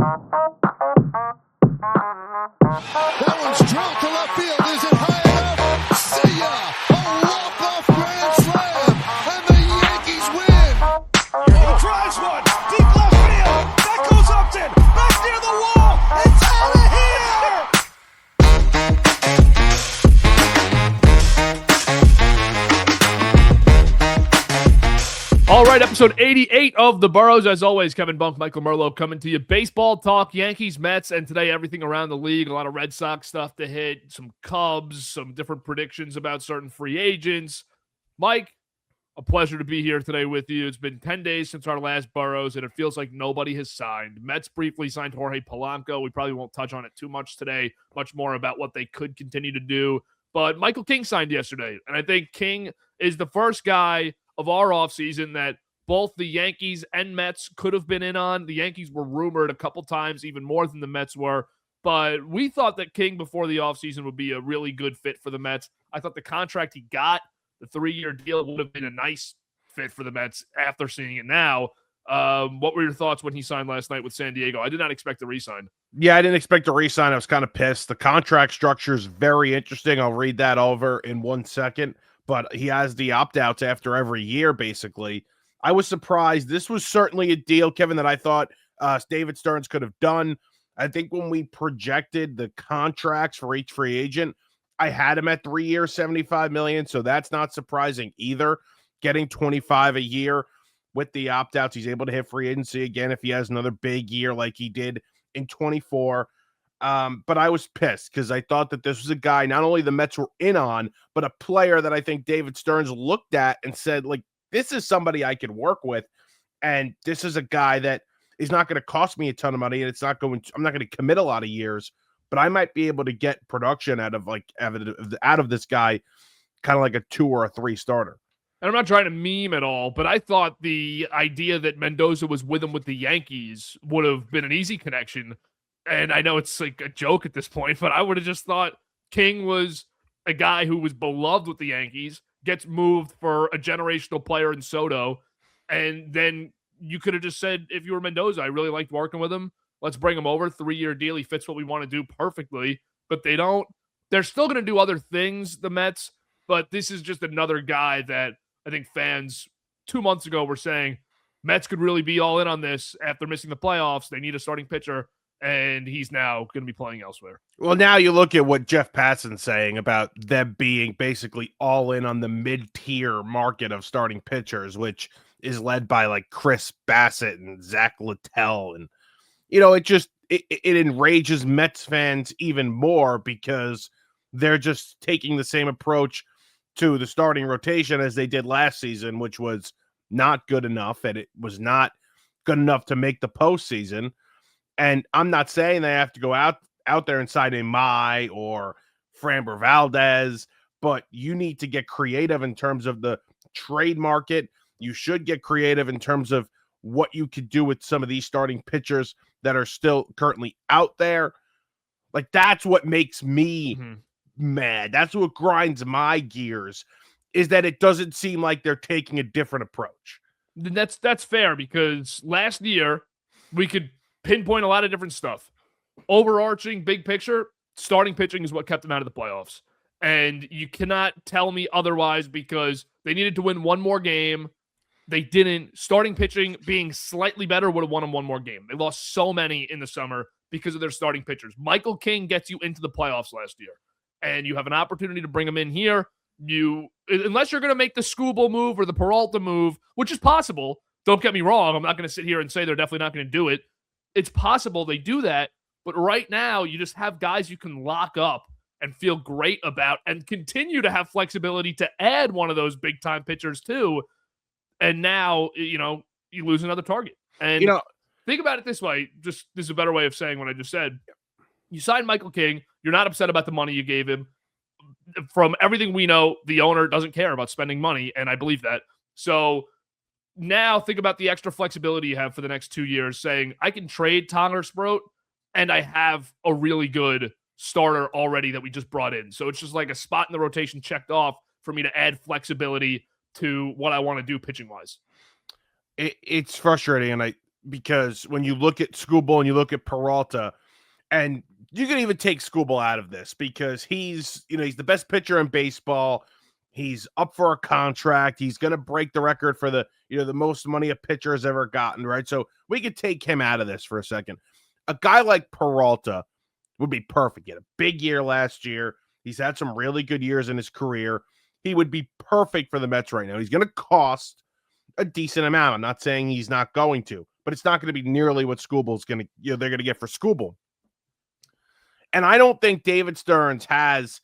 That one's drilled to left field. Is it high enough? See ya! A walk-off grand slam, and the Yankees win! He drives one, deep left field. That goes Upton, back near the wall. It's out of here! All right, episode 88 of The Boroughs. As always, Kevin Bunk, Michael Merlo coming to you. Baseball talk, Yankees, Mets, and today everything around the league. A lot of Red Sox stuff to hit, some Cubs, some different predictions about certain free agents. Mike, a pleasure to be here today with you. It's been 10 days since our last Boroughs, and it feels like nobody has signed. Mets briefly signed Jorge Polanco. We probably won't touch on it too much today, much more about what they could continue to do. But Michael King signed yesterday, and I think King is the first guy of our offseason that both the Yankees and Mets could have been in on. The Yankees were rumored a couple times, even more than the Mets were. But we thought that King before the offseason would be a really good fit for the Mets. I thought the contract he got, the 3-year deal, would have been a nice fit for the Mets after seeing it now. What were your thoughts when he signed last night with San Diego? I did not expect to re-sign. Yeah, I didn't expect to re-sign. I was kind of pissed. The contract structure is very interesting. I'll read that over in 1 second. But he has the opt-outs after every year, basically. I was surprised. This was certainly a deal, Kevin, that I thought David Stearns could have done. I think when we projected the contracts for each free agent, I had him at 3 years, $75 million, so that's not surprising either. Getting 25 a year with the opt-outs, he's able to hit free agency again if he has another big year like he did in 24. But I was pissed because I thought that this was a guy not only the Mets were in on, but a player that I think David Stearns looked at and said, like, this is somebody I could work with. And this is a guy that is not going to cost me a ton of money. And I'm not going to commit a lot of years, but I might be able to get production out of this guy, kind of like a 2 or a 3 starter. And I'm not trying to meme at all, but I thought the idea that Mendoza was with him with the Yankees would have been an easy connection. And I know it's like a joke at this point, but I would have just thought King was a guy who was beloved with the Yankees, gets moved for a generational player in Soto, and then you could have just said, if you were Mendoza, I really liked working with him. Let's bring him over. 3-year deal. He fits what we want to do perfectly, but they don't. They're still going to do other things, the Mets, but this is just another guy that I think fans 2 months ago were saying Mets could really be all in on this after missing the playoffs. They need a starting pitcher. And he's now going to be playing elsewhere. Well, now you look at what Jeff Passan's saying about them being basically all in on the mid-tier market of starting pitchers, which is led by like Chris Bassett and Zach Littell. And, you know, it enrages Mets fans even more because they're just taking the same approach to the starting rotation as they did last season, which was not good enough. And it was not good enough to make the postseason. And I'm not saying they have to go out there and sign a Mai or Framber Valdez, but you need to get creative in terms of the trade market. You should get creative in terms of what you could do with some of these starting pitchers that are still currently out there. Like, that's what makes me mad. That's what grinds my gears, is that it doesn't seem like they're taking a different approach. That's fair, because last year we could pinpoint a lot of different stuff. Overarching, big picture, starting pitching is what kept them out of the playoffs. And you cannot tell me otherwise, because they needed to win one more game. They didn't. Starting pitching being slightly better would have won them one more game. They lost so many in the summer because of their starting pitchers. Michael King gets you into the playoffs last year, and you have an opportunity to bring him in here. Unless you're going to make the SKUBAL move or the Peralta move, which is possible. Don't get me wrong. I'm not going to sit here and say they're definitely not going to do it. It's possible they do that, but right now you just have guys you can lock up and feel great about and continue to have flexibility to add one of those big-time pitchers too. And now, you lose another target. And think about it this way. This is a better way of saying what I just said. You signed Michael King. You're not upset about the money you gave him. From everything we know, the owner doesn't care about spending money, and I believe that. So now think about the extra flexibility you have for the next 2 years, saying, I can trade Tyler Sproat, and I have a really good starter already that we just brought in. So it's just like a spot in the rotation checked off for me to add flexibility to what I want to do pitching-wise. It's frustrating, and because when you look at SKUBAL and you look at Peralta, and you can even take SKUBAL out of this because he's the best pitcher in baseball. He's up for a contract. He's going to break the record for the most money a pitcher has ever gotten, right? So we could take him out of this for a second. A guy like Peralta would be perfect. He had a big year last year. He's had some really good years in his career. He would be perfect for the Mets right now. He's going to cost a decent amount. I'm not saying he's not going to, but it's not going to be nearly what SKUBAL's going to, they're going to get for SKUBAL. And I don't think David Stearns has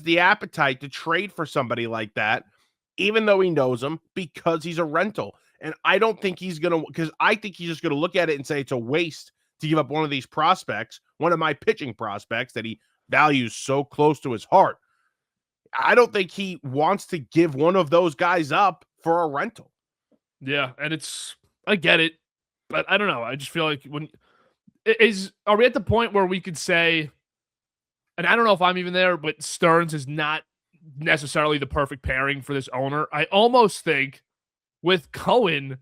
the appetite to trade for somebody like that, even though he knows him, because he's a rental. And I don't think he's going to, because I think he's just going to look at it and say it's a waste to give up one of these prospects, one of my pitching prospects that he values so close to his heart. I don't think he wants to give one of those guys up for a rental. Yeah, and I get it, but I don't know. I just feel like are we at the point where we could say, and I don't know if I'm even there, but Stearns is not necessarily the perfect pairing for this owner. I almost think with Cohen,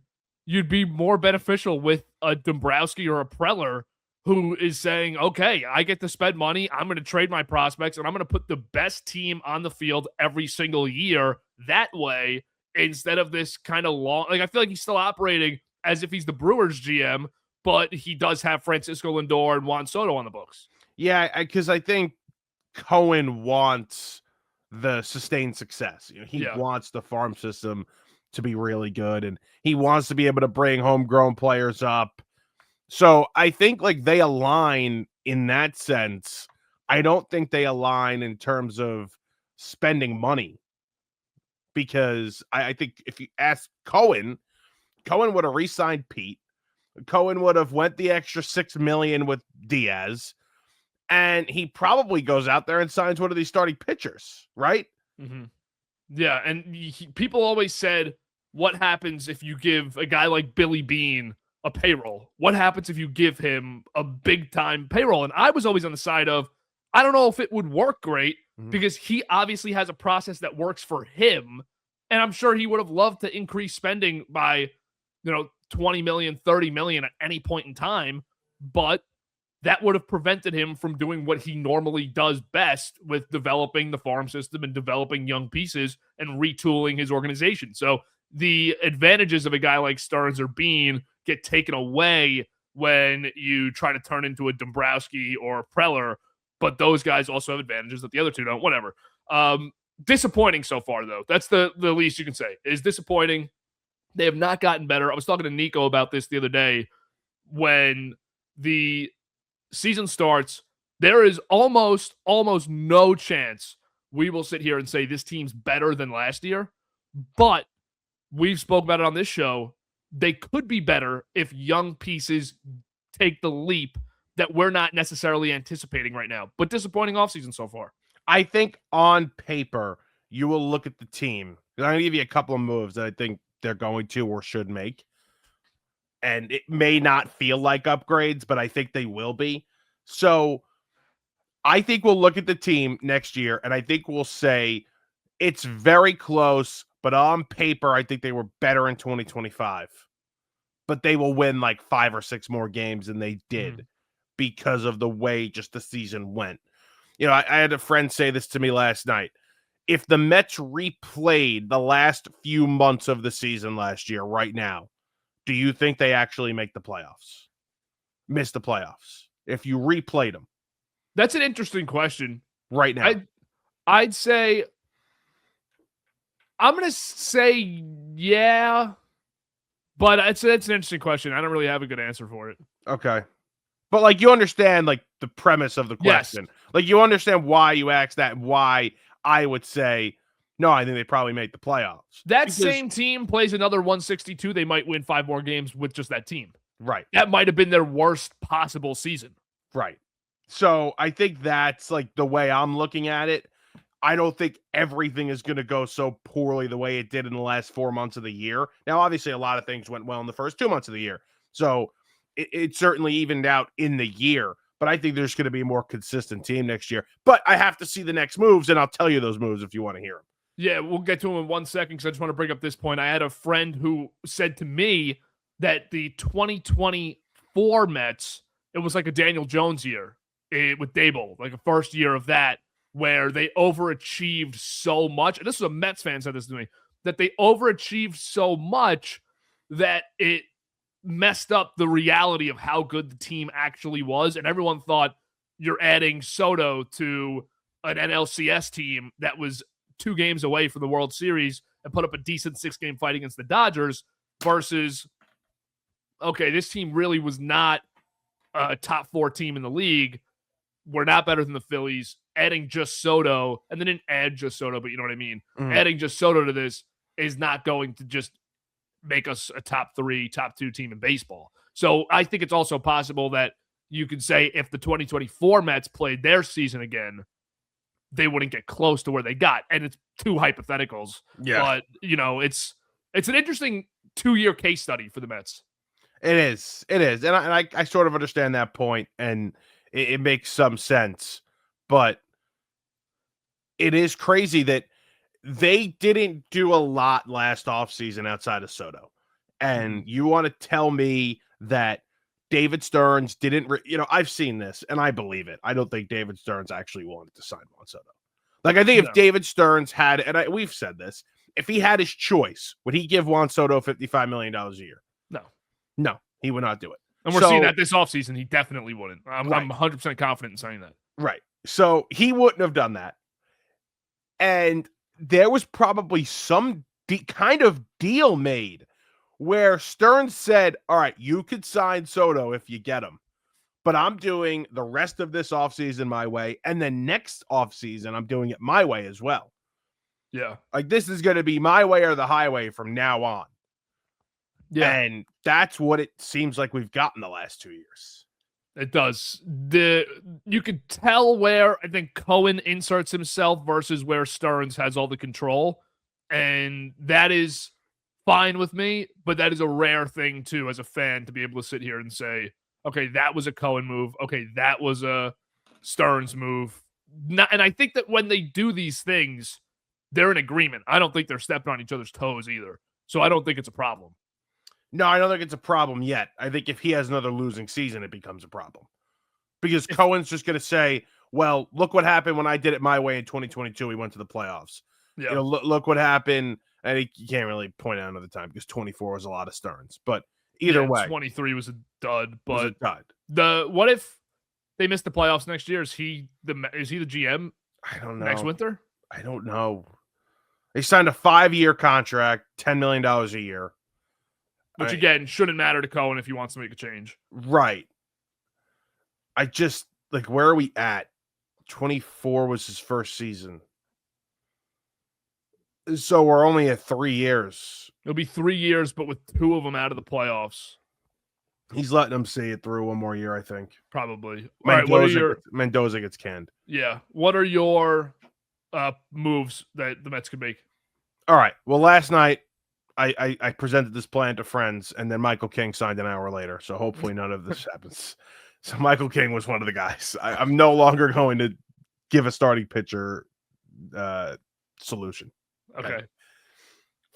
you'd be more beneficial with a Dombrowski or a Preller who is saying, okay, I get to spend money. I'm going to trade my prospects and I'm going to put the best team on the field every single year that way, instead of this kind of long, I feel like he's still operating as if he's the Brewers GM, but he does have Francisco Lindor and Juan Soto on the books. Yeah, because I think Cohen wants the sustained success. He wants the farm system to be really good, and he wants to be able to bring homegrown players up. So I think they align in that sense. I don't think they align in terms of spending money, because I think if you ask Cohen would have re-signed Pete. Cohen would have went the extra $6 million with Diaz, and he probably goes out there and signs one of these starting pitchers, right? Mm-hmm. Yeah, and people always said, what happens if you give a guy like Billy Beane a payroll? What happens if you give him a big-time payroll? And I was always on the side of, I don't know if it would work great, because he obviously has a process that works for him, and I'm sure he would have loved to increase spending by, 20 million, 30 million at any point in time, but that would have prevented him from doing what he normally does best with developing the farm system and developing young pieces and retooling his organization. So the advantages of a guy like Stearns or Bean get taken away when you try to turn into a Dombrowski or a Preller, but those guys also have advantages that the other two don't. Whatever. Disappointing so far, though. That's the least you can say. It is disappointing. They have not gotten better. I was talking to Nico about this the other day. When the season starts, there is almost no chance we will sit here and say this team's better than last year. But we've spoke about it on this show. They could be better if young pieces take the leap that we're not necessarily anticipating right now. But disappointing offseason so far. I think on paper, you will look at the team. I'm going to give you a couple of moves that I think they're going to or should make. And it may not feel like upgrades, but I think they will be. So I think we'll look at the team next year, and I think we'll say it's very close, but on paper, I think they were better in 2025. But they will win 5 or 6 more games than they did because of the way just the season went. I had a friend say this to me last night. If the Mets replayed the last few months of the season last year right now, do you think they actually make the playoffs? Miss the playoffs? If you replayed them? That's an interesting question. Right now. I'd say, I'm going to say yeah, but that's an interesting question. I don't really have a good answer for it. Okay. But you understand the premise of the question. Yes. You understand why you asked that and why I would say, no, I think they probably make the playoffs. That same team plays another 162. They might win 5 more games with just that team. Right. That might have been their worst possible season. Right. So I think that's the way I'm looking at it. I don't think everything is going to go so poorly the way it did in the last 4 months of the year. Now, obviously, a lot of things went well in the first 2 months of the year. So it certainly evened out in the year. But I think there's going to be a more consistent team next year. But I have to see the next moves, and I'll tell you those moves if you want to hear them. Yeah, we'll get to them in 1 second because I just want to bring up this point. I had a friend who said to me, that the 2024 Mets, it was like a Daniel Jones year with Dable, like a first year of that, where they overachieved so much. And this was a Mets fan said this to me, that they overachieved so much that it messed up the reality of how good the team actually was. And everyone thought you're adding Soto to an NLCS team that was 2 games away from the World Series and put up a decent 6-game fight against the Dodgers versus, okay, this team really was not a top 4 team in the league. We're not better than the Phillies. Adding just Soto, and they didn't add just Soto, but you know what I mean? Adding just Soto to this is not going to just make us a top 3, top 2 team in baseball. So I think it's also possible that you could say if the 2024 Mets played their season again, they wouldn't get close to where they got. And it's 2 hypotheticals. Yeah. But, it's an interesting 2-year case study for the Mets. It is. And I sort of understand that point, and it makes some sense. But it is crazy that they didn't do a lot last offseason outside of Soto. And you want to tell me that David Stearns didn't, I've seen this and I believe it. I don't think David Stearns actually wanted to sign Juan Soto. Like, I think if David Stearns had, and we've said this, if he had his choice, would he give Juan Soto $55 million a year? No, he would not do it. And we're seeing that this offseason, he definitely wouldn't. I'm 100% confident in saying that. Right. So he wouldn't have done that. And there was probably some kind of deal made where Stearns said, all right, you could sign Soto if you get him, but I'm doing the rest of this offseason my way. And then next offseason, I'm doing it my way as well. Yeah. Like, this is going to be my way or the highway from now on. Yeah. And that's what it seems like we've gotten the last 2 years. It does. You could tell where I think Cohen inserts himself versus where Stearns has all the control. And that is fine with me, but that is a rare thing too, as a fan, to be able to sit here and say, okay, that was a Cohen move. Okay, that was a Stearns move. And I think that when they do these things, they're in agreement. I don't think they're stepping on each other's toes either. So I don't think it's a problem. No, I don't think it's a problem yet. I think if he has another losing season, it becomes a problem. Because Cohen's just going to say, well, look what happened when I did it my way in 2022. We went to the playoffs. Yeah. Look what happened. And you can't really point out another time because 24 was a lot of Stearns. But either way. 23 was a dud. But dud. What if they miss the playoffs next year? Is he the GM? I don't know. Next winter? I don't know. They signed a 5-year contract, $10 million a year. Which, again, shouldn't matter to Cohen if he wants to make a change. Right. I just, where are we at? 24 was his first season. So we're only at 3 years. It'll be 3 years, but with 2 of them out of the playoffs. He's letting them see it through one more year, I think. Probably. Mendoza gets canned. Yeah. What are your moves that the Mets could make? All right. Well, last night, I presented this plan to friends, and then Michael King signed an hour later. So hopefully none of this happens. So Michael King was one of the guys. I'm no longer going to give a starting pitcher solution. Okay.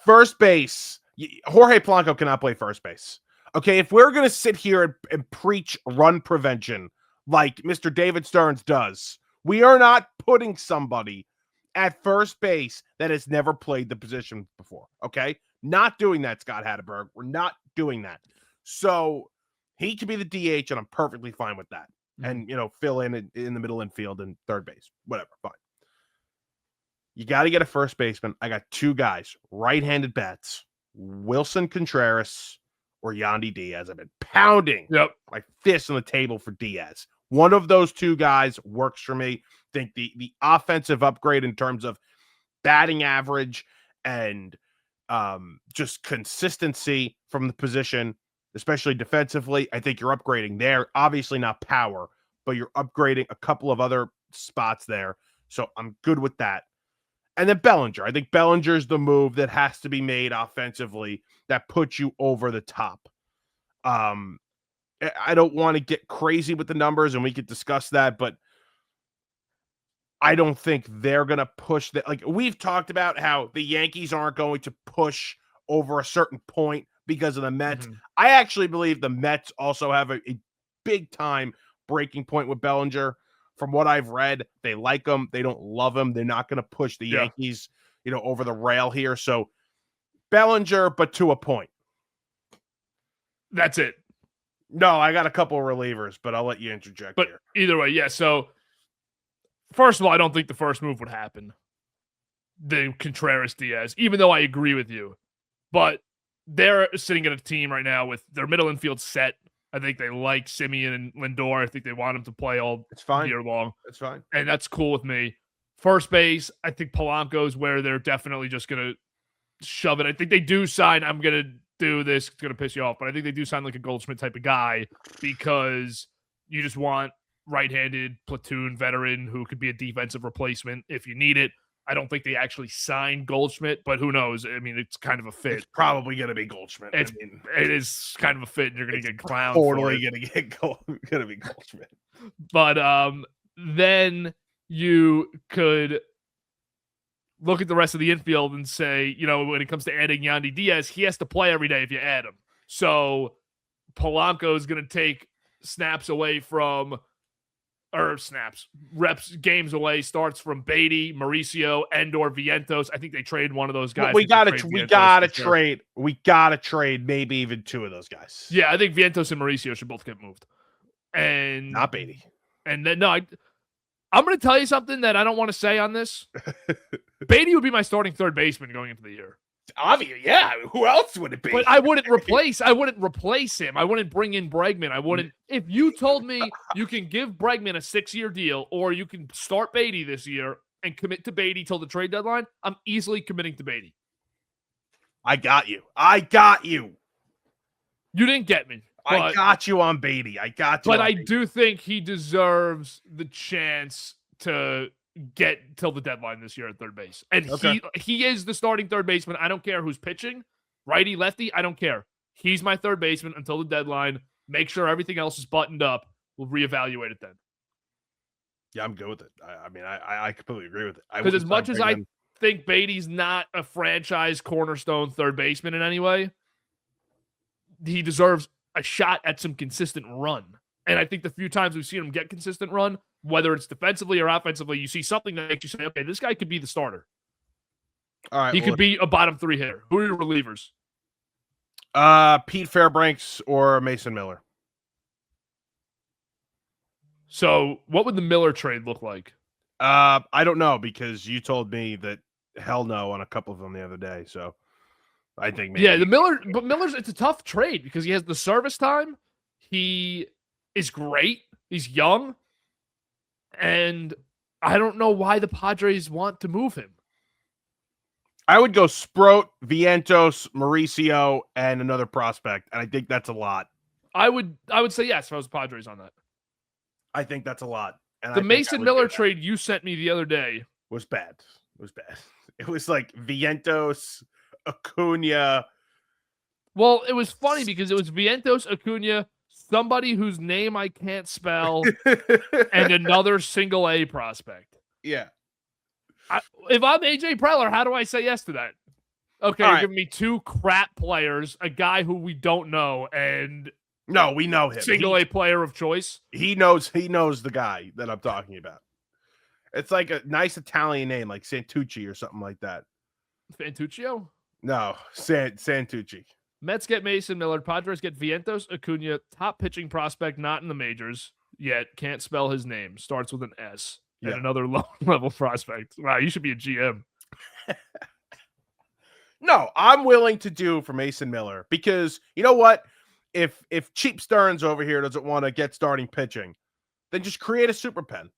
First base. Jorge Polanco cannot play first base. Okay, if we're going to sit here and preach run prevention like Mr. David Stearns does, we are not putting somebody at first base that has never played the position before. Okay? Not doing that, Scott Hatteberg. We're not doing that. So he can be the DH, and I'm perfectly fine with that. And, fill in the middle infield and third base. Whatever, fine. You got to get a first baseman. I got 2 guys, right-handed bats, Wilson Contreras or Yandy Diaz. I've been pounding my fist on the table for Diaz. One of those 2 guys works for me. Think the offensive upgrade in terms of batting average and just consistency from the position, especially defensively. I think you're upgrading there. Obviously not power, but you're upgrading a couple of other spots there. So I'm good with that. And then Bellinger. I think Bellinger is the move that has to be made offensively that puts you over the top. I don't want to get crazy with the numbers, and we could discuss that, but I don't think they're going to push that. Like, we've talked about how the Yankees aren't going to push over a certain point because of the Mets. Mhm. I actually believe the Mets also have a big time breaking point with Bellinger. From what I've read, they like him. They don't love him. They're not going to push the Yeah. Yankees, over the rail here. So Bellinger, but to a point. That's it. No, I got a couple of relievers, but I'll let you interject But here. either way, yeah. So first of all, I don't think the first move would happen. The Contreras Diaz, even though I agree with you. But they're sitting at a team right now with their middle infield set. I think they like Simeon and Lindor. I think they want him to play all It's fine. year long. It's fine. And that's cool with me. First base, I think Polanco's where they're definitely just going to shove it. I think they do sign, I'm going to do this, it's going to piss you off, but I think they do sign like a Goldschmidt type of guy because you just want right-handed platoon veteran who could be a defensive replacement if you need it. I don't think they actually signed Goldschmidt, but who knows? I mean, it's kind of a fit. It's probably going to be Goldschmidt. It is kind of a fit, and you're going to get clowned. Totally going to be Goldschmidt. But then you could look at the rest of the infield and say, when it comes to adding Yandy Diaz, he has to play every day if you add him. So Polanco is going to take snaps away from. Or games away, starts from Beatty, Mauricio, and/or Vientos. I think they trade one of those guys. We gotta trade maybe even two of those guys. Yeah, I think Vientos and Mauricio should both get moved. And not Beatty. And then I'm going to tell you something that I don't want to say on this. Beatty would be my starting third baseman going into the year. Obvious, yeah. Who else would it be? But I wouldn't replace him. I wouldn't bring in Bregman. If you told me you can give Bregman a 6-year deal or you can start Beatty this year and commit to Beatty till the trade deadline, I'm easily committing to Beatty. I got you. You didn't get me. I got you on Beatty. But I do think he deserves the chance to get till the deadline this year at third base. And he is the starting third baseman. I don't care who's pitching, righty, lefty, I don't care. He's my third baseman until the deadline. Make sure everything else is buttoned up. We'll reevaluate it then. Yeah, I'm good with it. I completely agree with it. Because as much as I think Beatty's not a franchise cornerstone third baseman in any way, he deserves a shot at some consistent run. And I think the few times we've seen him get consistent run, whether it's defensively or offensively, you see something that makes you say, okay, this guy could be the starter. All right. He could be a bottom 3 hitter. Who are your relievers? Pete Fairbanks or Mason Miller. So what would the Miller trade look like? I don't know because you told me that hell no on a couple of them the other day. So I think maybe. Yeah, Miller's, it's a tough trade because he has the service time. He is great. He's young. And I don't know why the Padres want to move him. I would go Sproat, Vientos, Mauricio, and another prospect. And I think that's a lot. I would say yes if I was Padres on that. I think that's a lot. And the Mason Miller trade you sent me the other day was bad. It was like Vientos, Acuna. Well, it was funny because it was Vientos, Acuna, somebody whose name I can't spell, and another single A prospect. Yeah. If I'm AJ Preller, how do I say yes to that? Okay, you're giving me 2 crap players, a guy who we don't know, and no, we know him. Single A player of choice. He knows the guy that I'm talking about. It's like a nice Italian name, like Santucci or something like that. Fantuccio? No, Santucci. Mets get Mason Miller. Padres get Vientos, Acuna, top pitching prospect, not in the majors yet. Can't spell his name. Starts with an S. And another low-level prospect. Wow, you should be a GM. No, I'm willing to do for Mason Miller because you know what? If Cheap Stearns over here doesn't want to get starting pitching, then just create a super pen.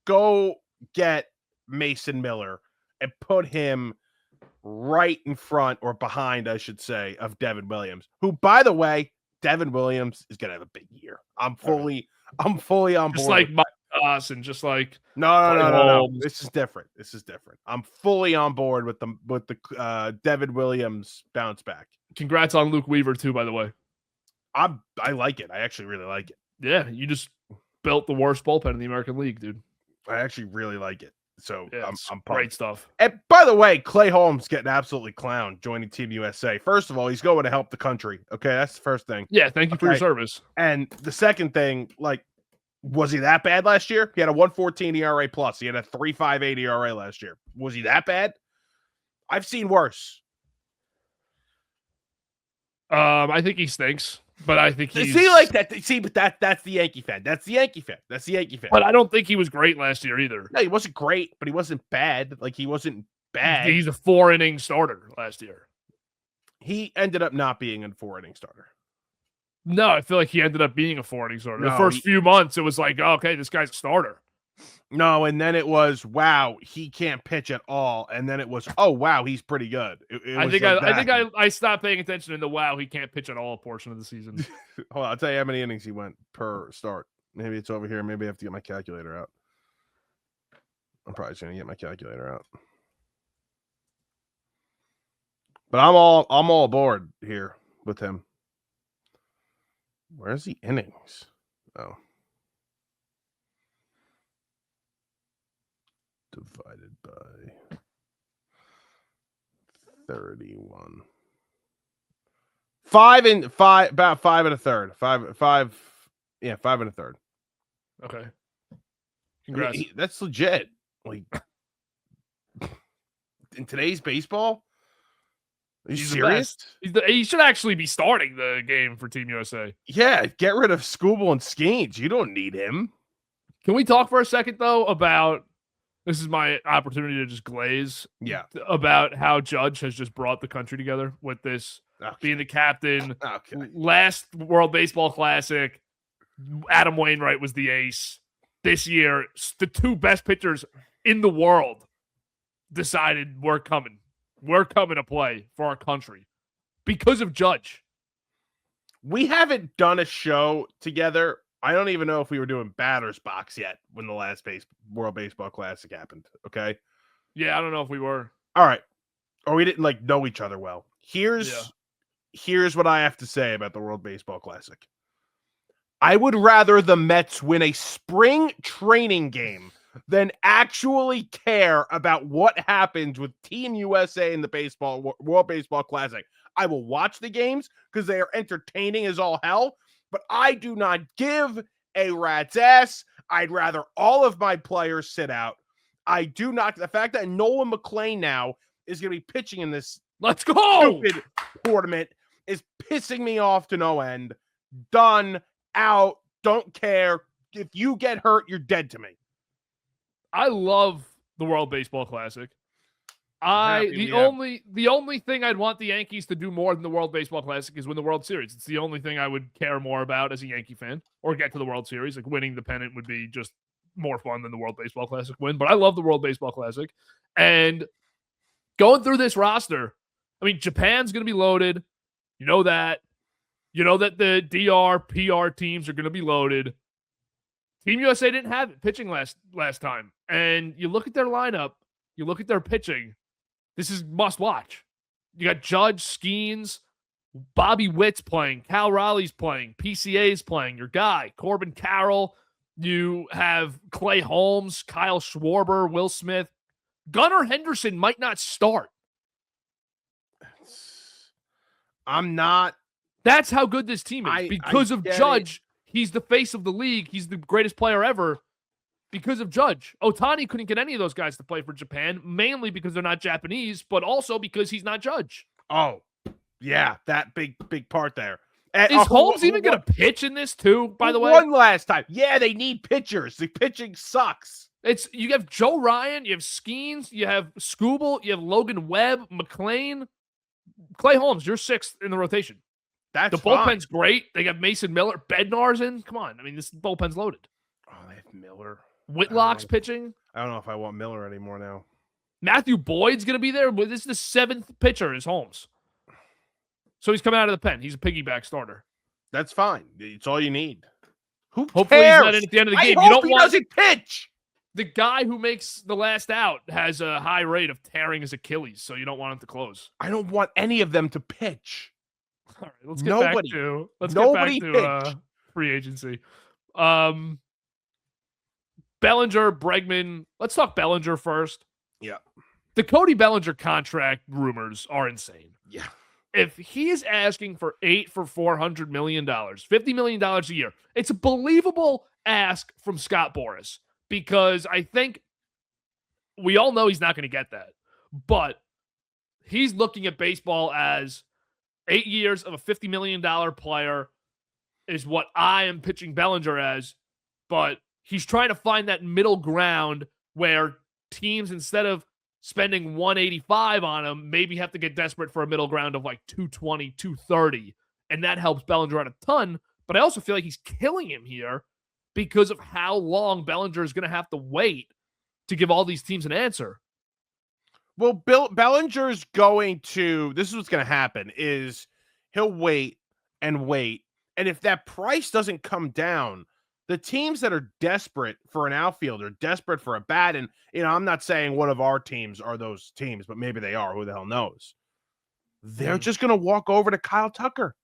Go get Mason Miller and put him right in front or behind, I should say, of Devin Williams, who, by the way, Devin Williams is going to have a big year. I'm fully on board. Just like Mike Dawson, just like no. This is different. I'm fully on board with the Devin Williams bounce back. Congrats on Luke Weaver too, by the way. I like it. I actually really like it. Yeah, you just built the worst bullpen in the American League, dude. I actually really like it. So Yeah, I'm pumped. great stuff. And by the way, Clay Holmes getting absolutely clowned joining Team USA. First of all, he's going to help the country. Okay, that's the first thing. Yeah, thank you for your service. And the second thing, like, was he that bad last year? He had a 1.14 ERA plus. He had a 3.58 ERA last year. Was he that bad? I've seen worse. I think he stinks, but I think he's... See, like that. See, but that's the Yankee fan. That's the Yankee fan. That's the Yankee fan. But I don't think he was great last year either. No, he wasn't great, but he wasn't bad. Like, he wasn't bad. He's a 4-inning starter last year. He ended up not being a 4-inning starter. No, I feel like he ended up being a 4-inning starter. No, the first few months, it was like, oh, okay, this guy's a starter. No, and then it was, wow, he can't pitch at all. And then it was, oh, wow, he's pretty good. I think I stopped paying attention in the wow, he can't pitch at all portion of the season. Hold on, I'll tell you how many innings he went per start. Maybe it's over here. Maybe I have to get my calculator out. I'm probably just gonna get my calculator out. But I'm all aboard here with him. Where's the innings? Oh. Divided by 31. 5 and 5, about 5 and a third. 5, yeah, 5 and a third. Okay. Congrats. I mean, that's legit. Like, in today's baseball? Are you serious? He should actually be starting the game for Team USA. Yeah, get rid of SKUBAL and Skeens. You don't need him. Can we talk for a second, though, about... This is my opportunity to just glaze. Yeah. About how Judge has just brought the country together with this being the captain. Okay. Last World Baseball Classic, Adam Wainwright was the ace. This year, the two best pitchers in the world decided we're coming. We're coming to play for our country because of Judge. We haven't done a show together. I don't even know if we were doing Batter's Box yet when the last World Baseball Classic happened. Okay. Yeah, I don't know if we were. All right. Or we didn't like know each other well. Here's what I have to say about the World Baseball Classic. I would rather the Mets win a spring training game than actually care about what happens with Team USA in the World Baseball Classic. I will watch the games because they are entertaining as all hell. But I do not give a rat's ass. I'd rather all of my players sit out. I do not. The fact that Nolan McLean now is going to be pitching in this stupid tournament is pissing me off to no end. Done. Out. Don't care. If you get hurt, you're dead to me. I love the World Baseball Classic. The only thing I'd want the Yankees to do more than the World Baseball Classic is win the World Series. It's the only thing I would care more about as a Yankee fan, or get to the World Series. Like, winning the pennant would be just more fun than the World Baseball Classic win. But I love the World Baseball Classic. And going through this roster, I mean, Japan's going to be loaded. You know that. You know that the DR, PR teams are going to be loaded. Team USA didn't have it pitching last time. And you look at their lineup, you look at their pitching. This is must watch. You got Judge, Skeens, Bobby Witt's playing, Cal Raleigh's playing, PCA's playing, your guy, Corbin Carroll. You have Clay Holmes, Kyle Schwarber, Will Smith. Gunnar Henderson might not start. That's how good this team is. Because of Judge, he's the face of the league. He's the greatest player ever. Because of Judge. Ohtani couldn't get any of those guys to play for Japan, mainly because they're not Japanese, but also because he's not Judge. Oh, yeah, that big part there. Is Holmes even going to pitch in this too, by the way? One last time. Yeah, they need pitchers. The pitching sucks. You have Joe Ryan, you have Skeens, you have SKUBAL, you have Logan Webb, McLean. Clay Holmes, you're sixth in the rotation. The bullpen's great. They got Mason Miller. Bednar's in. Come on. I mean, this bullpen's loaded. Oh, they have Miller. Whitlock's pitching. I don't know if I want Miller anymore now. Matthew Boyd's going to be there. This is the seventh pitcher is Holmes. So he's coming out of the pen. He's a piggyback starter. That's fine. It's all you need. Hopefully he's not in at the end of the game. You don't want doesn't pitch. The guy who makes the last out has a high rate of tearing his Achilles, so you don't want him to close. I don't want any of them to pitch. All right, let's get back to free agency. Bellinger, Bregman. Let's talk Bellinger first. Yeah. The Cody Bellinger contract rumors are insane. Yeah. If he is asking for 8 for $400 million, $50 million a year, it's a believable ask from Scott Boras, because I think we all know he's not going to get that. But he's looking at baseball as 8 years of a $50 million player is what I am pitching Bellinger as. But he's trying to find that middle ground where teams, instead of spending 185 on him, maybe have to get desperate for a middle ground of like 220, 230. And that helps Bellinger out a ton. But I also feel like he's killing him here because of how long Bellinger is going to have to wait to give all these teams an answer. Well, Bellinger's going to, this is what's going to happen, is he'll wait and wait. And if that price doesn't come down, the teams that are desperate for an outfielder, desperate for a bat, and, I'm not saying one of our teams are those teams, but maybe they are. Who the hell knows? They're just going to walk over to Kyle Tucker.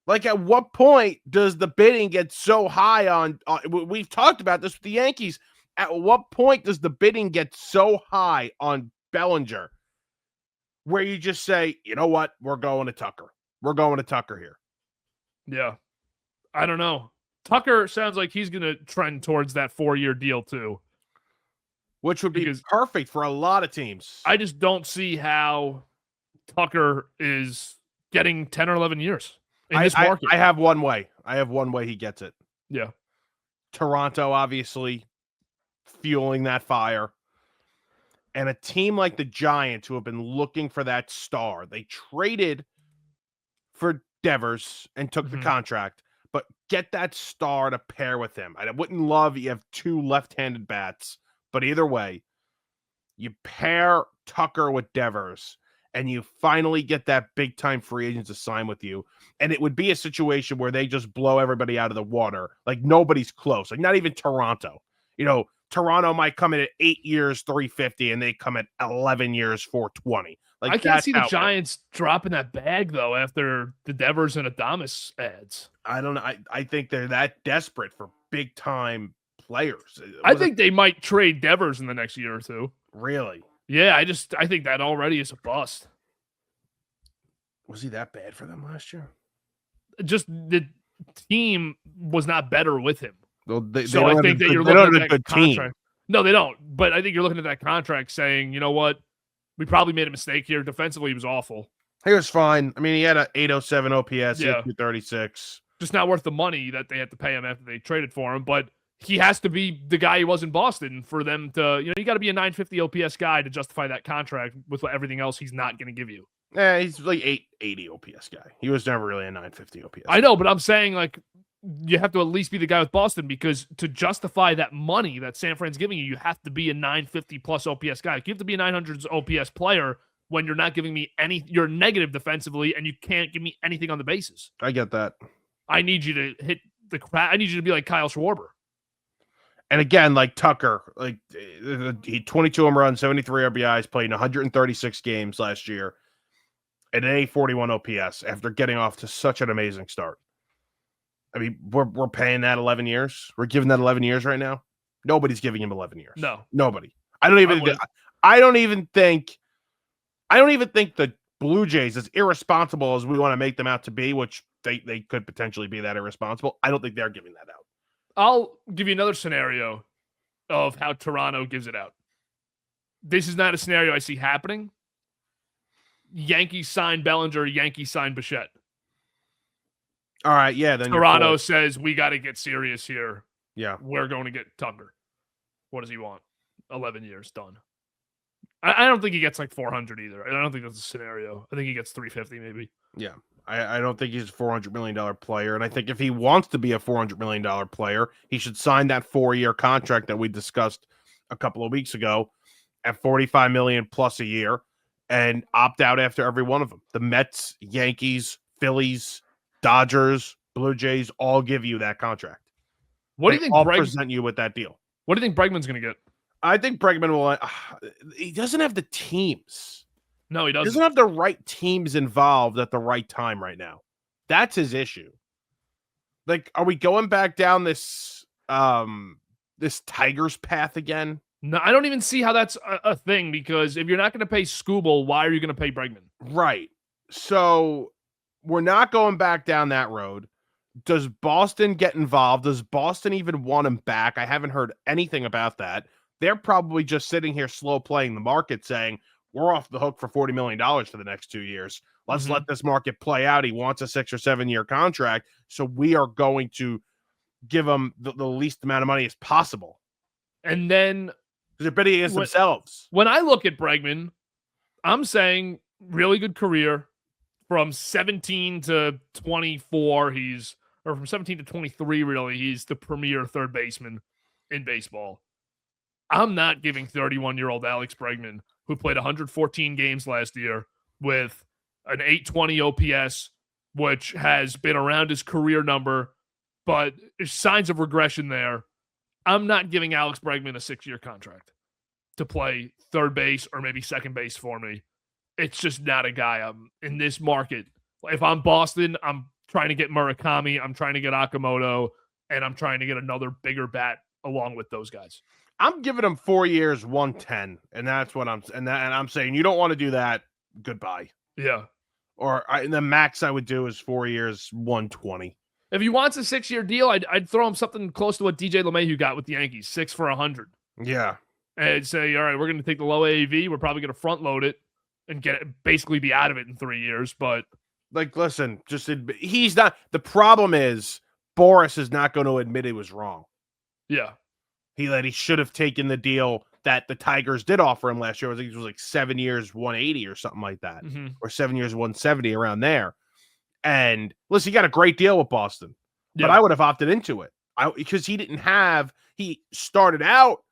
Like, at what point does the bidding get so high on we've talked about this with the Yankees. At what point does the bidding get so high on Bellinger where you just say, you know what? We're going to Tucker. We're going to Tucker here. Yeah. I don't know. Tucker sounds like he's going to trend towards that 4-year deal too, which would be perfect for a lot of teams. I just don't see how Tucker is getting 10 or 11 years in this market. I have one way. He gets it. Yeah. Toronto, obviously, fueling that fire. And a team like the Giants, who have been looking for that star, they traded for Devers and took the contract, but get that star to pair with him. I wouldn't love you have two left-handed bats, but either way, you pair Tucker with Devers, and you finally get that big-time free agent to sign with you. And it would be a situation where they just blow everybody out of the water. Like, nobody's close. Like, not even Toronto. Toronto might come in at 8 years, $350, and they come at 11 years, $420. Like, I can't see the Giants dropping that bag, though, after the Devers and Adames ads. I don't know. I think they're that desperate for big-time players. I think they might trade Devers in the next year or two. Really? Yeah, I think that already is a bust. Was he that bad for them last year? Just the team was not better with him. Well, I think that you're looking at that contract. No, they don't. But I think you're looking at that contract saying, you know what? We probably made a mistake here. Defensively, he was awful. He was fine. I mean, he had an 807 OPS, yeah. 236. Just not worth the money that they had to pay him after they traded for him. But he has to be the guy he was in Boston for them to, you got to be a 950 OPS guy to justify that contract with everything else he's not going to give you. Yeah, he's like 880 OPS guy. He was never really a 950 OPS. I know, but I'm saying, like, you have to at least be the guy with Boston, because to justify that money that San Fran's giving you, you have to be a 950 plus OPS guy. You have to be a 900 OPS player when you're not giving me you're negative defensively and you can't give me anything on the bases. I get that. I need you to hit the crap. I need you to be like Kyle Schwarber. And again, like Tucker, like he 22 home runs, 73 RBIs, played in 136 games last year at an 841 OPS after getting off to such an amazing start. I mean, we're paying that 11 years. We're giving that 11 years right now. Nobody's giving him 11 years. No, nobody. I don't even think the Blue Jays, as irresponsible as we want to make them out to be, which they could potentially be that irresponsible, I don't think they're giving that out. I'll give you another scenario of how Toronto gives it out. This is not a scenario I see happening. Yankees sign Bellinger, Yankees sign Bichette. All right, yeah. Then Toronto says, we got to get serious here. Yeah. We're going to get Tucker. What does he want? 11 years, done. I don't think he gets like 400 either. I don't think that's a scenario. I think he gets 350 maybe. Yeah. I don't think he's a $400 million player. And I think if he wants to be a $400 million player, he should sign that 4-year contract that we discussed a couple of weeks ago at $45 million plus a year and opt out after every one of them. The Mets, Yankees, Phillies, Dodgers, Blue Jays all give you that contract. What do you think? I'll present you with that deal. What do you think Bregman's going to get? I think Bregman will. He doesn't have the teams. No, he doesn't. He doesn't have the right teams involved at the right time right now. That's his issue. Like, are we going back down this this Tigers path again? No, I don't even see how that's a thing, because if you're not going to pay SKUBAL, why are you going to pay Bregman? Right. So we're not going back down that road. Does Boston get involved? Does Boston even want him back? I haven't heard anything about that. They're probably just sitting here slow playing the market saying, we're off the hook for $40 million for the next 2 years. Let's let this market play out. He wants a 6 or 7 year contract. So we are going to give him the least amount of money as possible. And then because they're bidding against themselves. When I look at Bregman, I'm saying really good career from 17 to 24. Or from 17 to 23, really, he's the premier third baseman in baseball. I'm not giving 31-year-old Alex Bregman, who played 114 games last year with an 820 OPS, which has been around his career number, but there's signs of regression there. I'm not giving Alex Bregman a 6-year contract to play third base or maybe second base for me. It's just not a guy I'm in this market. If I'm Boston, I'm trying to get Murakami, I'm trying to get Okamoto, and I'm trying to get another bigger bat along with those guys. I'm giving him 4 years, 110, and that's what I'm saying. You don't want to do that. Goodbye. Yeah. The max I would do is 4 years, 120. If he wants a 6-year deal, I'd throw him something close to what DJ LeMahieu got with the Yankees, 6 for $100. Yeah. And say, all right, we're going to take the low AAV. We're probably going to front load it and basically be out of it in 3 years. But listen, he's not. The problem is Boras is not going to admit he was wrong. Yeah. He should have taken the deal that the Tigers did offer him last year. I think it was like 7 years, 180 or something like that, or 7 years, 170 around there. And listen, he got a great deal with Boston, but I would have opted into it because he started out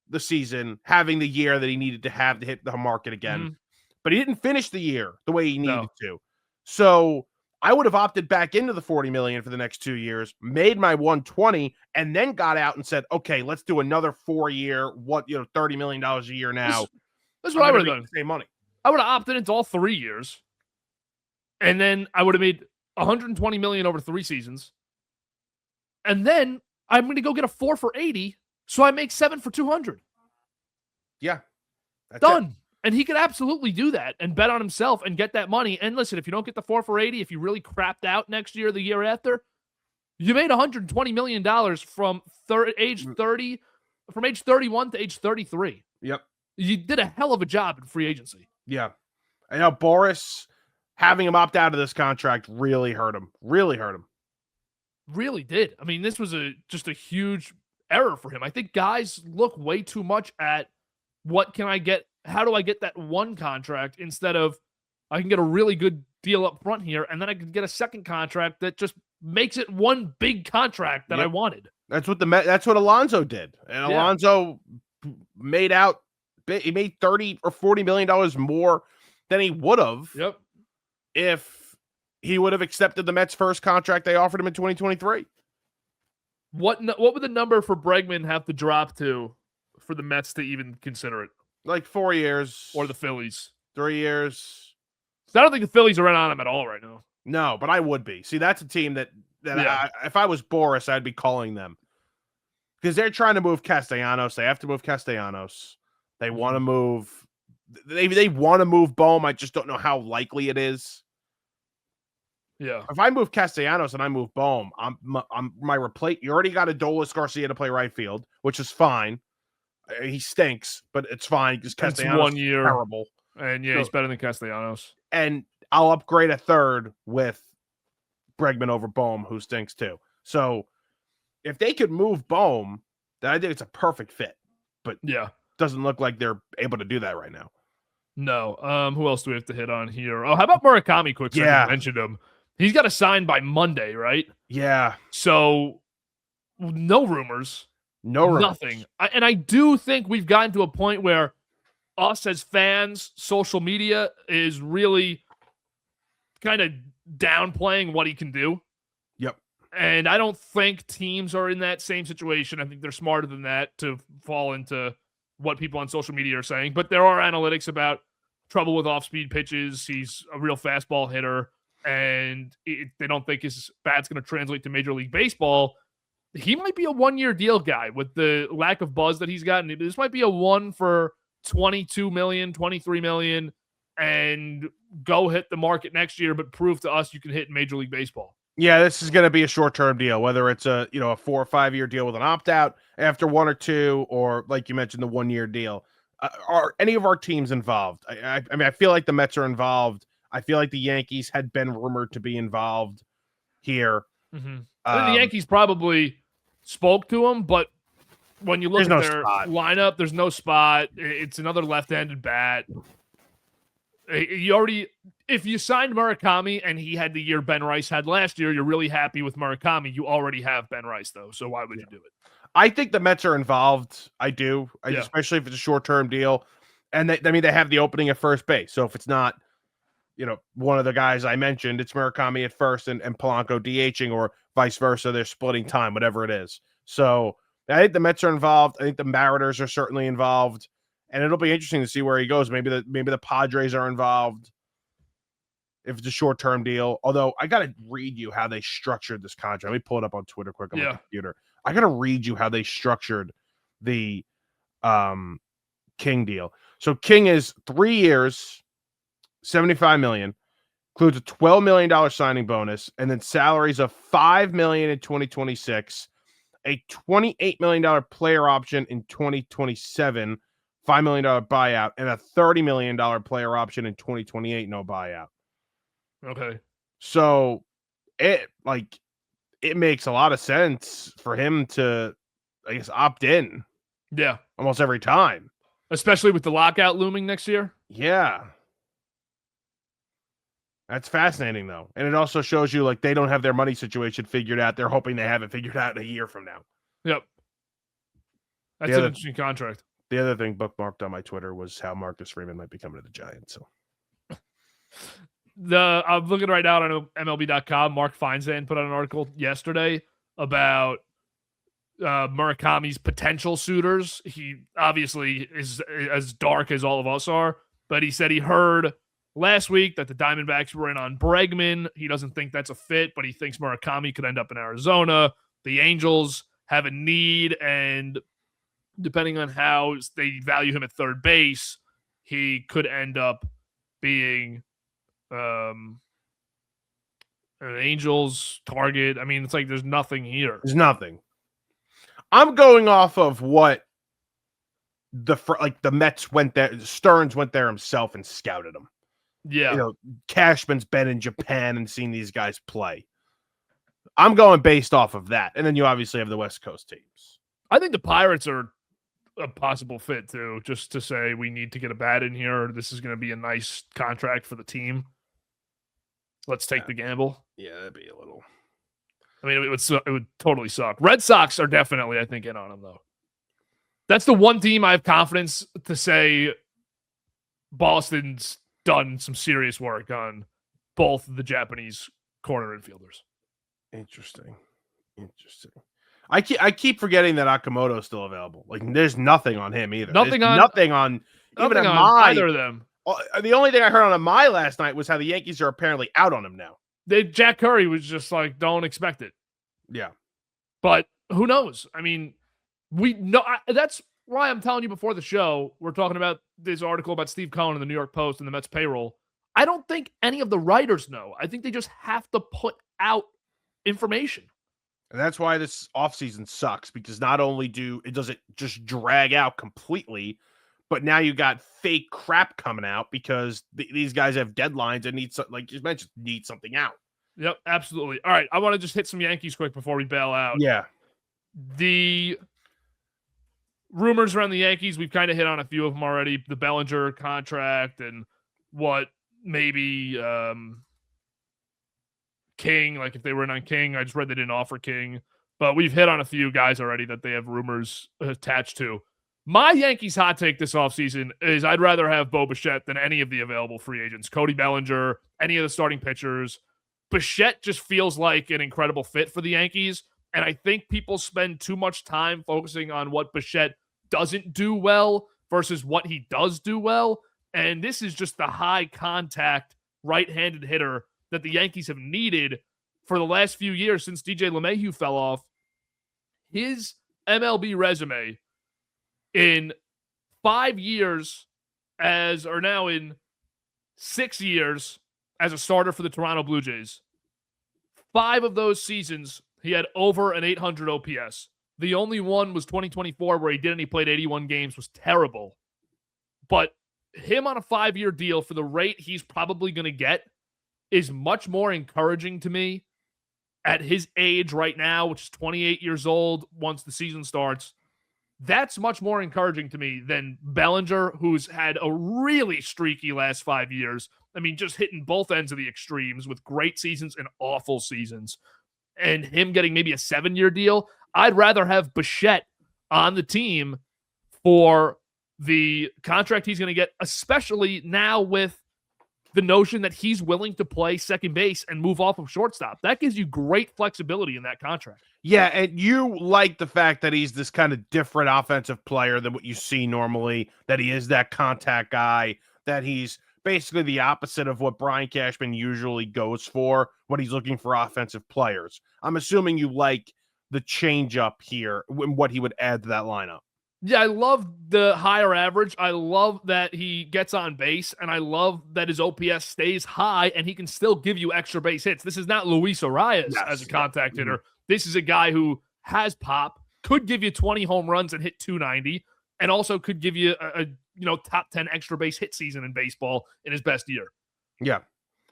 the season having the year that he needed to have to hit the market again, but he didn't finish the year the way he needed to. So I would have opted back into the $40 million for the next 2 years, made my 120, and then got out and said, okay, let's do another 4 year, $30 million a year now. That's what I would have done. Same money. I would have opted into all 3 years, and then I would have made $120 million over 3 seasons. And then I'm going to go get a 4 for $80, so I make 7 for $200. Yeah. Done. It. And he could absolutely do that and bet on himself and get that money. And listen, if you don't get the 4 for $80, if you really crapped out next year, the year after, you made $120 million from age 31 to age 33. Yep. You did a hell of a job in free agency. Yeah. I know Boras, having him opt out of this contract really hurt him. Really hurt him. Really did. I mean, this was just a huge error for him. I think guys look way too much at what can I get? How do I get that one contract instead of I can get a really good deal up front here, and then I can get a second contract that just makes it one big contract that I wanted. That's what Alonso did, and Alonso made he made $30 or $40 million more than he would have. Yep. If he would have accepted the Mets' first contract they offered him in 2023. What would the number for Bregman have to drop to for the Mets to even consider it? Like 4 years. Or the Phillies. 3 years. So I don't think the Phillies are in on him at all right now. No, but I would be. See, that's a team that if I was Boras, I'd be calling them. Because they're trying to move Castellanos. They have to move Castellanos. They want to move. They want to move Bohm. I just don't know how likely it is. Yeah. If I move Castellanos and I move Bohm, I'm my replace. You already got Adolis Garcia to play right field, which is fine. He stinks, but it's fine because Castellanos 1 year. is terrible. And he's better than Castellanos. And I'll upgrade a third with Bregman over Bohm, who stinks too. So if they could move Bohm, then I think it's a perfect fit. But doesn't look like they're able to do that right now. No. Who else do we have to hit on here? Oh, how about Murakami quick? Yeah. I mentioned him. He's got to sign by Monday, right? Yeah. So no rumors. No rumors. Nothing. And I do think we've gotten to a point where us as fans, social media is really kind of downplaying what he can do. Yep. And I don't think teams are in that same situation. I think they're smarter than that to fall into what people on social media are saying. But there are analytics about trouble with off-speed pitches. He's a real fastball hitter. And they don't think his bat's going to translate to Major League Baseball. he might be a 1-year deal guy with the lack of buzz that he's gotten. This might be a one for 22 million, 23 million, and go hit the market next year, but prove to us you can hit in Major League Baseball. Yeah, this is going to be a short-term deal, whether it's a 4 or 5 year deal with an opt-out after 1 or 2, or like you mentioned, the 1-year deal. Are any of our teams involved? I mean, I feel like the Mets are involved. I feel like the Yankees had been rumored to be involved here. Mm-hmm. I think the Yankees probably spoke to him, but when you look at their lineup, there's no spot. It's another left-handed bat. If you signed Murakami and he had the year Ben Rice had last year, you're really happy with Murakami. You already have Ben Rice, though, so why would you do it? I think the Mets are involved. I do, especially if it's a short-term deal. And they have the opening at first base. So if it's not, one of the guys I mentioned, it's Murakami at first and Polanco DHing, or vice versa. They're splitting time, whatever it is. So I think the Mets are involved. I think the Mariners are certainly involved. And it'll be interesting to see where he goes. Maybe the Padres are involved if it's a short-term deal. Although I got to read you how they structured this contract. Let me pull it up on Twitter quick on my computer. I got to read you how they structured the King deal. So King is 3 years, $75 million, includes a $12 million signing bonus, and then salaries of $5 million in 2026, a $28 million player option in 2027, $5 million buyout, and a $30 million player option in 2028, no buyout. Okay. So it makes a lot of sense for him to, I guess, opt in. Yeah. Almost every time. Especially with the lockout looming next year. Yeah. That's fascinating, though. And it also shows you, they don't have their money situation figured out. They're hoping they have it figured out in a year from now. Yep. That's an interesting contract. The other thing bookmarked on my Twitter was how Marcus Freeman might be coming to the Giants. So I'm looking right now on MLB.com. Mark Feinsand put out an article yesterday about Murakami's potential suitors. He obviously is as dark as all of us are, but he said he heard last week that the Diamondbacks were in on Bregman. He doesn't think that's a fit, but he thinks Murakami could end up in Arizona. The Angels have a need, and depending on how they value him at third base, he could end up being an Angels target. I mean, it's like there's nothing here. There's nothing. I'm going off of what the Mets went there. Stearns went there himself and scouted him. Yeah. Cashman's been in Japan and seen these guys play. I'm going based off of that. And then you obviously have the West Coast teams. I think the Pirates are a possible fit too, just to say we need to get a bat in here. This is going to be a nice contract for the team. Let's take the gamble. Yeah, that'd be a little. I mean, it would totally suck. Red Sox are definitely, I think, in on him though. That's the one team I have confidence to say Boston's done some serious work on both the Japanese corner infielders. Interesting. I keep forgetting that Akamoto is still available. There's nothing on him either. Nothing on either of them. The only thing I heard on Amai last night was how the Yankees are apparently out on him now. Jack Curry was just like, don't expect it. Yeah. But who knows? I mean, we know that's why I'm telling you before the show, we're talking about this article about Steve Cohen in the New York Post and the Mets payroll. I don't think any of the writers know. I think they just have to put out information. And that's why this offseason sucks, because not only does it just drag out completely, but now you got fake crap coming out because these guys have deadlines and like you mentioned, need something out. Yep, absolutely. All right, I want to just hit some Yankees quick before we bail out. Yeah. The rumors around the Yankees, we've kind of hit on a few of them already. The Bellinger contract and what maybe King, like if they were in on King. I just read they didn't offer King. But we've hit on a few guys already that they have rumors attached to. My Yankees hot take this offseason is I'd rather have Bo Bichette than any of the available free agents. Cody Bellinger, any of the starting pitchers. Bichette just feels like an incredible fit for the Yankees. And I think people spend too much time focusing on what Bichette doesn't do well versus what he does do well. And this is just the high contact right-handed hitter that the Yankees have needed for the last few years since DJ LeMahieu fell off. his MLB resume in 5 years now in 6 years as a starter for the Toronto Blue Jays. 5 of those seasons, he had over an 800 OPS. The only one was 2024 where he didn't. He played 81 games, was terrible. But him on a 5-year deal for the rate he's probably going to get is much more encouraging to me at his age right now, which is 28 years old once the season starts. That's much more encouraging to me than Bellinger, who's had a really streaky last 5 years. I mean, just hitting both ends of the extremes with great seasons and awful seasons. And him getting maybe a 7-year deal. I'd rather have Bichette on the team for the contract he's going to get, especially now with the notion that he's willing to play second base and move off of shortstop. That gives you great flexibility in that contract. Yeah, and you like the fact that he's this kind of different offensive player than what you see normally, that he is that contact guy, that he's basically the opposite of what Brian Cashman usually goes for when he's looking for offensive players. I'm assuming you like the change up here and what he would add to that lineup. Yeah, I love the higher average. I love that he gets on base, and I love that his OPS stays high, and he can still give you extra base hits. This is not Luis Arias as a contact hitter. This is a guy who has pop, could give you 20 home runs and hit 290, and also could give you a top 10 extra base hit season in baseball in his best year. Yeah.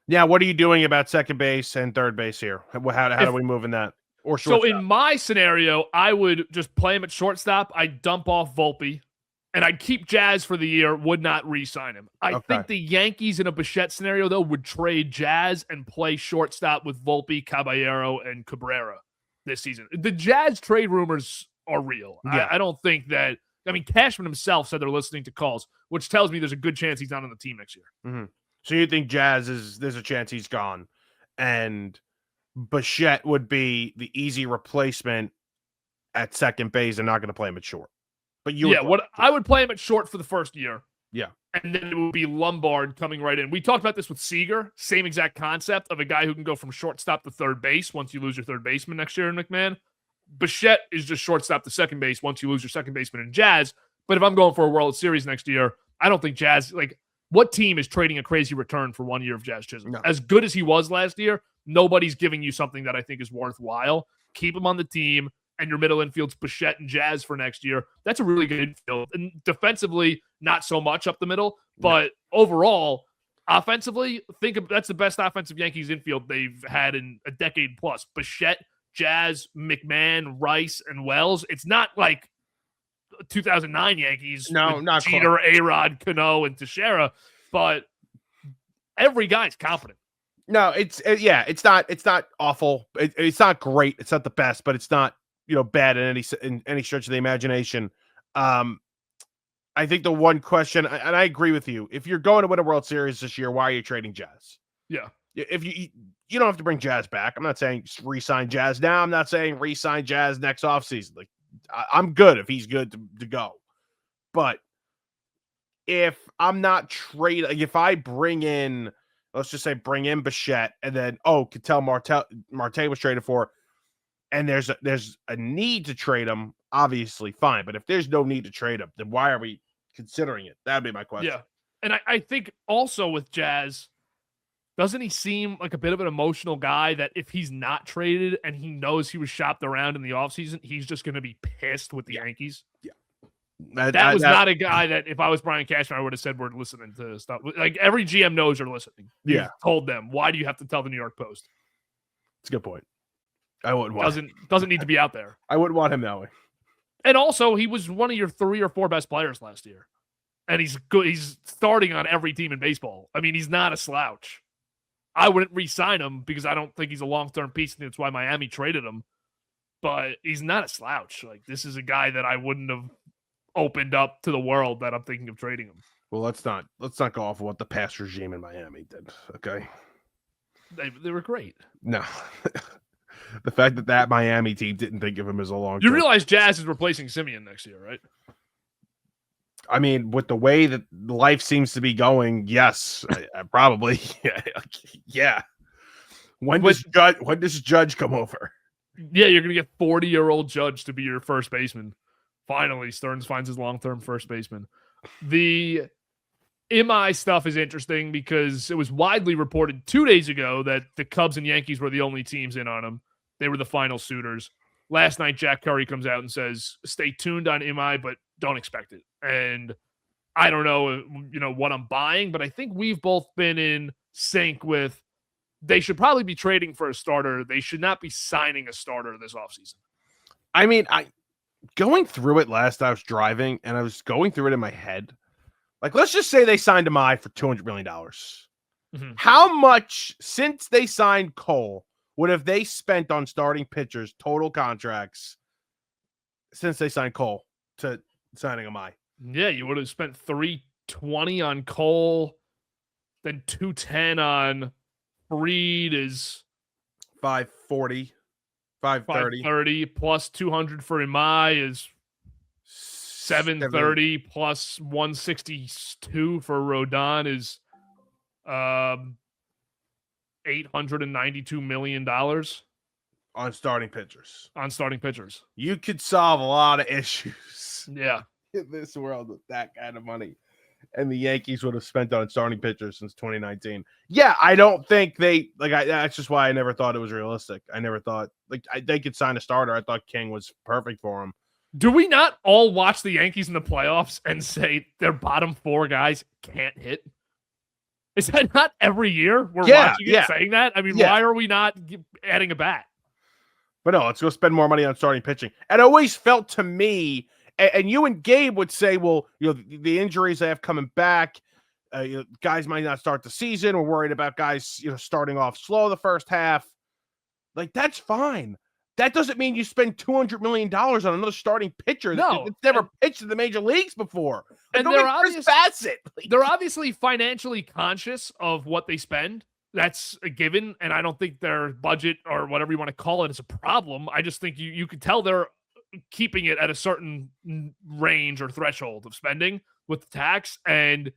Yeah, what are you doing about second base and third base here? How do we move in that? Or shortstop? So in my scenario, I would just play him at shortstop. I'd dump off Volpe, and I'd keep Jazz for the year, would not re-sign him. I think the Yankees in a Bichette scenario, though, would trade Jazz and play shortstop with Volpe, Caballero, and Cabrera this season. The Jazz trade rumors are real. Yeah. I don't think that – I mean, Cashman himself said they're listening to calls, which tells me there's a good chance he's not on the team next year. Mm-hmm. So you think Jazz there's a chance he's gone, and Bichette would be the easy replacement at second base and not going to play him at short. But I would play him at short for the first year. Yeah. And then it would be Lombard coming right in. We talked about this with Seager, same exact concept of a guy who can go from shortstop to third base once you lose your third baseman next year in McMahon. Bichette is just shortstop to second base once you lose your second baseman in Jazz. But if I'm going for a World Series next year, I don't think Jazz, what team is trading a crazy return for 1 year of Jazz Chisholm? No. As good as he was last year, nobody's giving you something that I think is worthwhile. Keep him on the team, and your middle infield's Bichette and Jazz for next year. That's a really good infield. And defensively, not so much up the middle, but overall, offensively, that's the best offensive Yankees infield they've had in a decade plus. Bichette, Jazz, McMahon, Rice, and Wells. It's not like 2009 Yankees. No, not Jeter, A-Rod, Cano, and Teixeira, but every guy's competent. No, it's not awful. It's not great. It's not the best, but it's not bad in any stretch of the imagination. I think the one question, and I agree with you, if you're going to win a World Series this year, why are you trading Jazz? Yeah. If you don't have to bring Jazz back. I'm not saying re-sign Jazz now. I'm not saying re-sign Jazz next offseason. I'm good if he's good to go. But if I'm not trading, if I bring in, let's just say bring in Bichette, and then Ketel Marte was traded for, and there's a need to trade him, obviously fine. But if there's no need to trade him, then why are we considering it? That'd be my question. Yeah. And I think also with Jazz, doesn't he seem like a bit of an emotional guy that if he's not traded and he knows he was shopped around in the offseason, he's just going to be pissed with the Yankees? Yeah. That was not a guy that if I was Brian Cashman, I would have said we're listening to stuff. Like every GM knows you're listening. Yeah. You've told them. Why do you have to tell the New York Post? It's a good point. I wouldn't want doesn't need to be out there. I wouldn't want him that way. And also, he was one of your 3 or 4 best players last year. And he's good. He's starting on every team in baseball. I mean, he's not a slouch. I wouldn't re-sign him because I don't think he's a long-term piece, and that's why Miami traded him. But he's not a slouch. This is a guy that I wouldn't have opened up to the world that I'm thinking of trading him. Well, let's not go off of what the past regime in Miami did. Okay, they were great. No, the fact that Miami team didn't think of him as a long. You realize Jazz is replacing Simeon next year, right? I mean, with the way that life seems to be going, yes, probably. Yeah. When does Judge come over? Yeah, you're going to get 40-year-old Judge to be your first baseman. Finally, Stearns finds his long-term first baseman. The MI stuff is interesting because it was widely reported 2 days ago that the Cubs and Yankees were the only teams in on him. They were the final suitors. Last night, Jack Curry comes out and says, stay tuned on MI, but don't expect it. And I don't know, what I'm buying, but I think we've both been in sync with they should probably be trading for a starter. They should not be signing a starter this offseason. I mean, going through it last, I was driving and I was going through it in my head. Like, let's just say they signed Amai for $200 million. Mm-hmm. How much, since they signed Cole, would have they spent on starting pitchers, total contracts, since they signed Cole to signing Amai? Yeah, you would have spent $320 on Cole, then $210 on Freed is $540, $530 plus $200 for Imai is $730 plus $162 for Rodon is $892 million on starting pitchers. You could solve a lot of issues. Yeah. In this world with that kind of money. And the Yankees would have spent on starting pitchers since 2019. Yeah, I don't think that's just why I never thought it was realistic. I never thought they could sign a starter. I thought King was perfect for him. Do we not all watch the Yankees in the playoffs and say their bottom 4 guys can't hit? Is that not every year we're watching it saying that? I mean, why are we not adding a bat? But no, let's go spend more money on starting pitching. And it always felt to me, and you and Gabe would say, well, the injuries they have coming back, guys might not start the season. We're worried about guys, starting off slow the first half. Like, that's fine. That doesn't mean you spend $200 million on another starting pitcher. No. It's never pitched in the major leagues before. And they're obviously financially conscious of what they spend. That's a given. And I don't think their budget or whatever you want to call it is a problem. I just think you could tell they're keeping it at a certain range or threshold of spending with the tax. And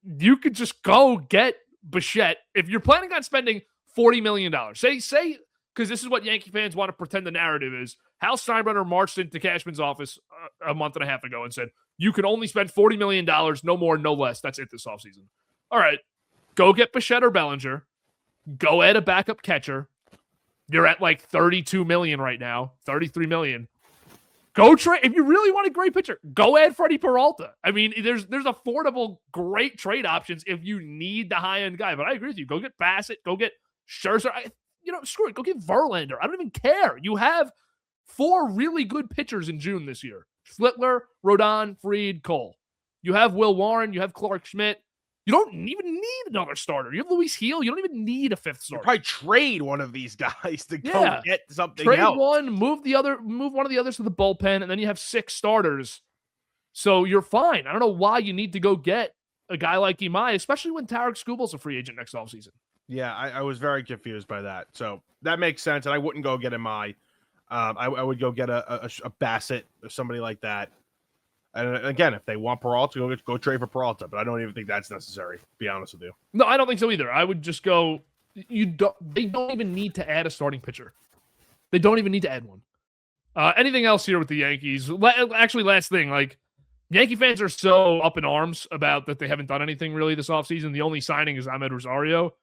you could just go get Bichette. If you're planning on spending $40 million, say, because this is what Yankee fans want to pretend the narrative is. Hal Steinbrenner marched into Cashman's office a month and a half ago and said, you can only spend $40 million, no more, no less. That's it this offseason. All right, go get Bichette or Bellinger. Go add a backup catcher. You're at like $32 million right now, $33 million. Go trade. If you really want a great pitcher, go add Freddie Peralta. I mean, there's affordable, great trade options if you need the high-end guy. But I agree with you. Go get Bassett. Go get Scherzer. Screw it. Go get Verlander. I don't even care. You have 4 really good pitchers in June this year. Schlittler, Rodon, Fried, Cole. You have Will Warren. You have Clark Schmidt. You don't even need another starter. You have Luis Gil. You don't even need a 5th starter. You probably trade one of these guys to go get something else. Trade one, move one of the others to the bullpen, and then you have 6 starters. So you're fine. I don't know why you need to go get a guy like Imai, especially when Tarek Skubal's a free agent next offseason. Yeah, I was very confused by that. So that makes sense, and I wouldn't go get Imai. I would go get a Bassett or somebody like that. And again, if they want Peralta, go trade for Peralta. But I don't even think that's necessary, to be honest with you. No, I don't think so either. I would just go. They don't even need to add a starting pitcher. They don't even need to add one. Anything else here with the Yankees? Actually, last thing, Yankee fans are so up in arms about that they haven't done anything really this offseason. The only signing is Ahmed Rosario.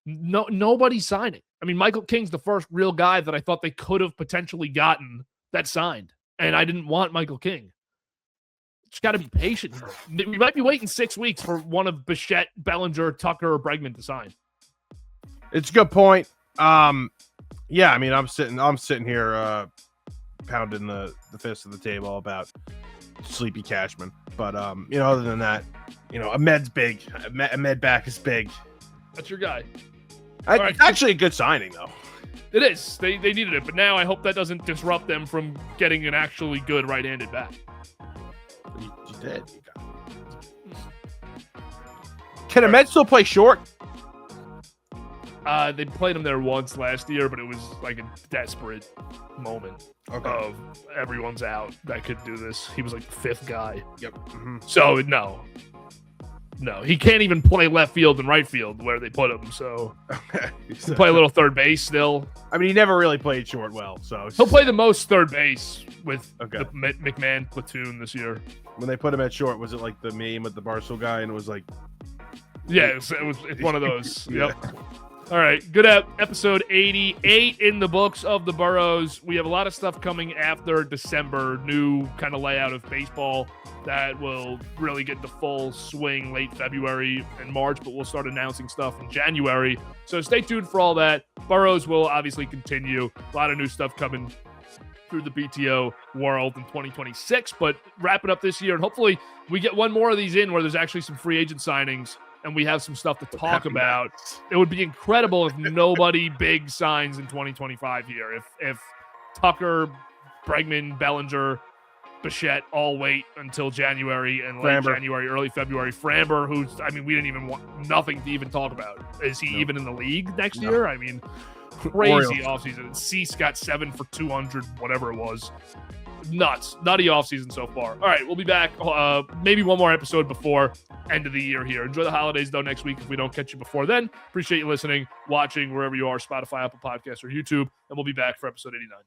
No, nobody's signing. I mean, Michael King's the first real guy that I thought they could have potentially gotten that signed, and I didn't want Michael King. Just got to be patient. We might be waiting 6 weeks for one of Bichette, Bellinger, Tucker, or Bregman to sign. It's a good point. Yeah, I mean, I'm sitting here pounding the fist of the table about Sleepy Cashman, but other than that, Ahmed's big. Ahmed back is big. That's your guy. It's actually a good signing, though. It is. They needed it, but now I hope that doesn't disrupt them from getting an actually good right-handed bat. You did. Can Ahmed still play short? They played him there once last year, but it was like a desperate moment of everyone's out that could do this. He was like the 5th guy. Yep. Mm-hmm. So, no. No, he can't even play left field and right field where they put him. So he can play a little third base still. I mean, he never really played short well, so He'll play the most third base with Okay. the McMahon platoon this year. when they put him at short, was it like the meme with the Barstool guy, and it was like, Yeah, it's one of those. Yeah. Yep. All right, good episode 88 in the books of the Burrows. We have a lot of stuff coming after December, new kind of layout of baseball that will really get the full swing late February and March, but we'll start announcing stuff in January. So stay tuned for all that. Burrows will obviously continue. A lot of new stuff coming through the BTO world in 2026, but wrapping up this year, and hopefully we get one more of these in where there's actually some free agent signings and we have some stuff to talk about. It would be incredible if nobody big signs in 2025 here. If Tucker, Bregman, Bellinger, Bichette all wait until January and late January, early February. Framber, who's, I mean, we didn't even want nothing to even talk about. Is he even in the league next year? I mean, crazy offseason. Cease got 7 for 200, whatever it was. Nuts. Nutty offseason so far. All right, we'll be back maybe one more episode before end of the year here. Enjoy the holidays, though, next week if we don't catch you before then. Appreciate you listening, watching, wherever you are, Spotify, Apple Podcasts, or YouTube, and we'll be back for episode 89.